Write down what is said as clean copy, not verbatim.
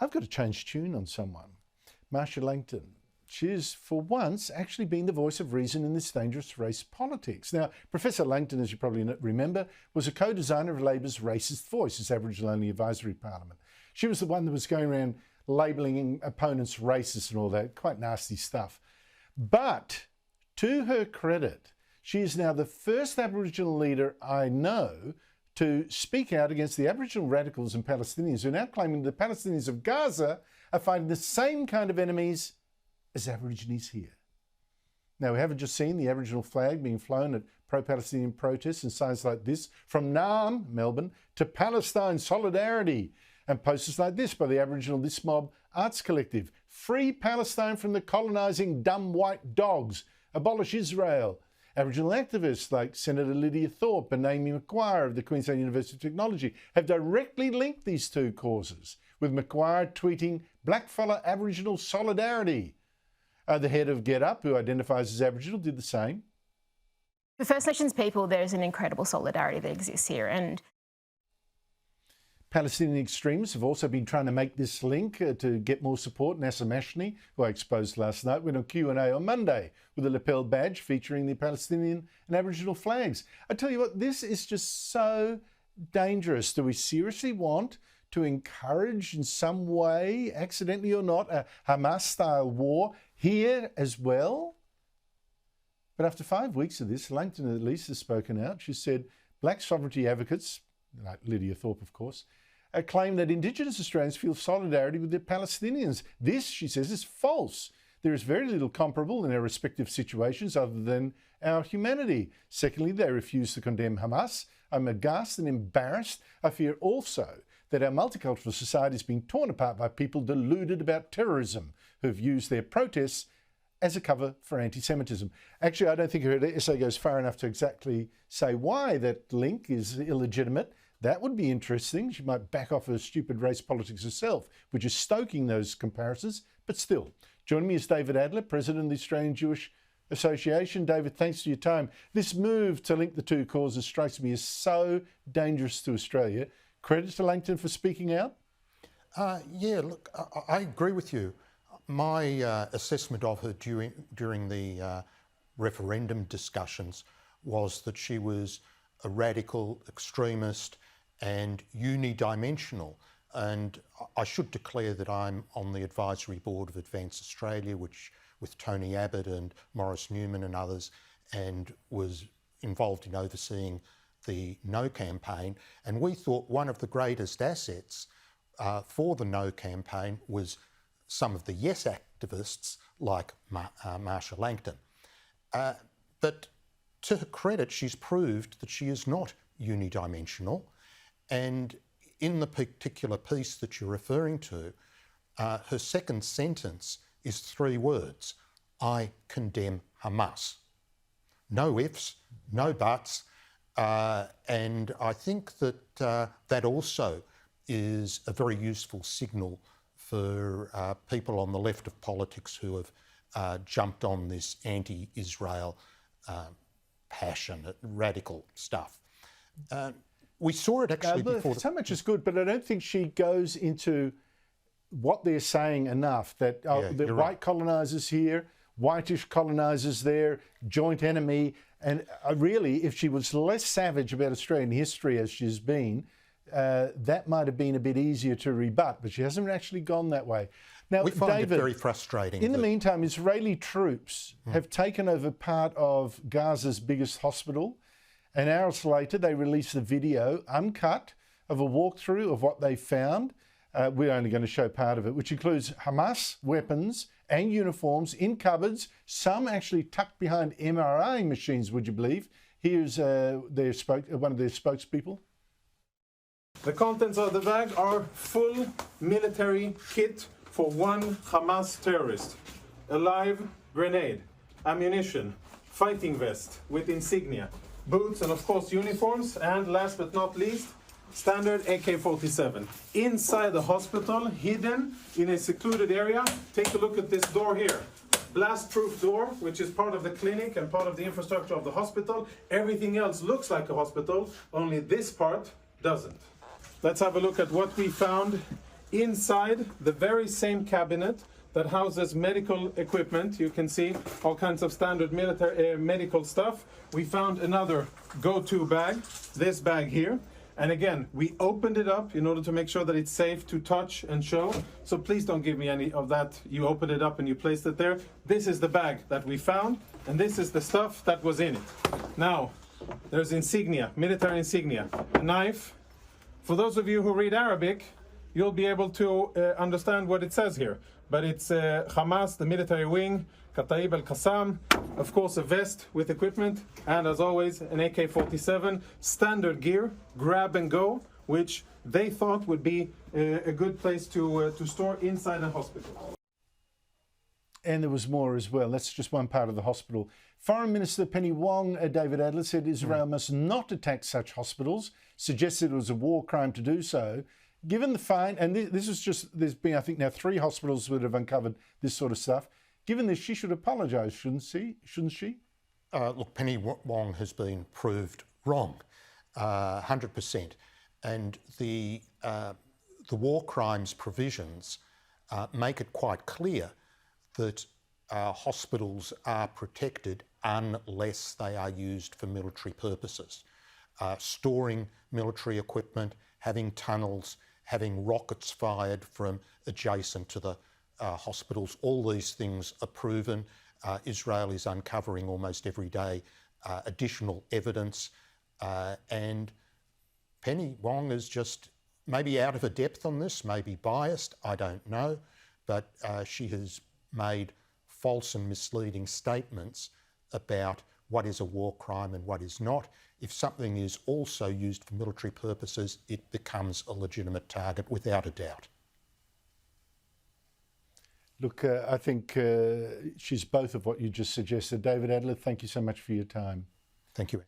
I've got to change tune on someone. Marcia Langton. She's, for once, actually been the voice of reason in this dangerous race politics. Now, Professor Langton, as you probably remember, was a co-designer of Labor's Racist Voice, its Aboriginal-only advisory parliament. She was the one that was going around labelling opponents racist and all that, quite nasty stuff. But, to her credit, she is now the first Aboriginal leader I know to speak out against the Aboriginal radicals and Palestinians who are now claiming the Palestinians of Gaza are fighting the same kind of enemies as Aborigines here. Now, we haven't just seen the Aboriginal flag being flown at pro-Palestinian protests and signs like this, from Naarm, Melbourne, to Palestine Solidarity, and posters like this by the Aboriginal This Mob Arts Collective. Free Palestine from the colonising dumb white dogs. Abolish Israel. Aboriginal activists like Senator Lydia Thorpe and Amy Maguire of the Queensland University of Technology have directly linked these two causes, with Maguire tweeting, "Blackfella Aboriginal Solidarity." The head of Get Up, who identifies as Aboriginal, did the same. For First Nations people, there's an incredible solidarity that exists here. And Palestinian extremists have also been trying to make this link to get more support. Nasser Mashni, who I exposed last night, went on Q&A on Monday with a lapel badge featuring the Palestinian and Aboriginal flags. I tell you what, this is just so dangerous. Do we seriously want to encourage in some way, accidentally or not, a Hamas-style war here as well? But after 5 weeks of this, Langton at least has spoken out. She said black sovereignty advocates, like Lydia Thorpe of course, claim that Indigenous Australians feel solidarity with the Palestinians. This, she says, is false. There is very little comparable in our respective situations other than our humanity. Secondly, they refuse to condemn Hamas. I'm aghast and embarrassed. I fear also that our multicultural society is being torn apart by people deluded about terrorism who've used their protests as a cover for anti-Semitism. Actually, I don't think her essay goes far enough to exactly say why that link is illegitimate. That would be interesting. She might back off her stupid race politics herself, which is stoking those comparisons, but still. Joining me is David Adler, President of the Australian Jewish Association. David, thanks for your time. This move to link the two causes strikes me as so dangerous to Australia. Credit to Langton for speaking out? Yeah, look, I agree with you. My assessment of her during the referendum discussions was that she was a radical extremist and unidimensional. And I should declare that I'm on the advisory board of Advance Australia, which with Tony Abbott and Maurice Newman and others, and was involved in overseeing the No campaign. And we thought one of the greatest assets for the No campaign was some of the Yes activists like Marcia Langton. But to her credit, she's proved that she is not unidimensional. And in the particular piece that you're referring to, her second sentence is 3 words: I condemn Hamas. No ifs, no buts. And I think that that also is a very useful signal for people on the left of politics who have jumped on this anti-Israel passionate, radical stuff. We saw it actually before. So much is good, but I don't think she goes into what they're saying enough, that the white colonisers here, whitish colonisers there, joint enemy. And really, if she was less savage about Australian history as she's been, that might have been a bit easier to rebut, but she hasn't actually gone that way. Now, we find David, it very frustrating. In the meantime, Israeli troops have taken over part of Gaza's biggest hospital. And hours later, they released a video, uncut, of a walkthrough of what they found. We're only going to show part of it, which includes Hamas weapons and uniforms in cupboards, some actually tucked behind MRI machines, would you believe? Here's one of their spokespeople. The contents of the bag are full military kit for one Hamas terrorist: a live grenade, ammunition, fighting vest with insignia, boots, and of course uniforms, and last but not least, standard AK-47. Inside the hospital, hidden in a secluded area, take a look at this door here. Blast-proof door, which is part of the clinic and part of the infrastructure of the hospital. Everything else looks like a hospital, only this part doesn't. Let's have a look at what we found inside the very same cabinet that houses medical equipment, you can see all kinds of standard military medical stuff, we found another go-to bag, this bag here. And again, we opened it up in order to make sure that it's safe to touch and show. So please don't give me any of that. You opened it up and you placed it there. This is the bag that we found, and this is the stuff that was in it. Now, there's insignia, military insignia, a knife. For those of you who read Arabic, you'll be able to understand what it says here. But it's Hamas, the military wing, Kataib al-Qassam, of course a vest with equipment, and as always an AK-47, standard gear, grab and go, which they thought would be a good place to store inside a hospital. And there was more as well. That's just one part of the hospital. Foreign Minister Penny Wong, David Adler, said Israel must not attack such hospitals, suggested it was a war crime to do so. Given the fine, and this is just, there's been, I think, now 3 hospitals that have uncovered this sort of stuff. Given this, she should apologise, shouldn't she? Look, Penny Wong has been proved wrong, 100%. And the war crimes provisions make it quite clear that hospitals are protected unless they are used for military purposes. Storing military equipment, having tunnels, having rockets fired from adjacent to the hospitals, all these things are proven. Israel is uncovering almost every day additional evidence, and Penny Wong is just maybe out of her depth on this, maybe biased, I don't know, but she has made false and misleading statements about what is a war crime and what is not. If something is also used for military purposes, it becomes a legitimate target without a doubt. Look, I think she's both of what you just suggested. David Adler, thank you so much for your time. Thank you.